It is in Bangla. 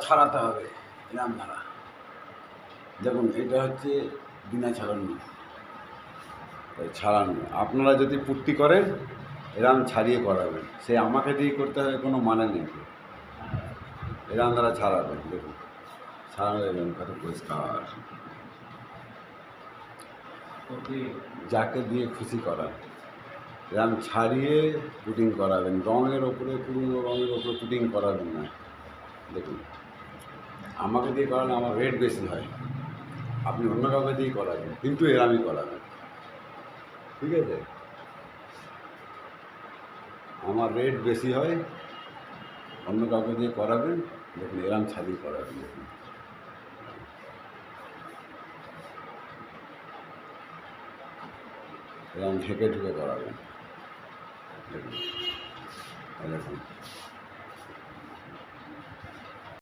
ছাড়াতে হবে এরম দ্বারা। দেখুন এটা হচ্ছে বিনা ছাড়ানো, ছাড়ানো। আপনারা যদি পুট্টি করেন এরম ছাড়িয়ে করাবেন, সে আমাকে দিয়ে করতে হবে কোনো মানে নেই। এরম দ্বারা ছাড়াবেন, দেখুন ছাড়ানো দেবেন কত পরিষ্কার, যাকে দিয়ে খুশি করান এরম ছাড়িয়ে পুটিং করাবেন। রঙের ওপরে, পুরনো রঙের ওপরে পুটিং করাবেন না। দেখুন আমাকে দিয়ে করালে আমার রেট বেশি হয়, আপনি অন্য কাউকে দিয়েই করাবেন, কিন্তু এরমই করাবেন, ঠিক আছে? আমার রেট বেশি হয়, অন্য কাউকে দিয়ে করাবেন, দেখুন এরম ছাড়িয়ে করাবেন। দেখুন এরকম ঢেকে ঢুকে করাবেন, দেখুন দেখুন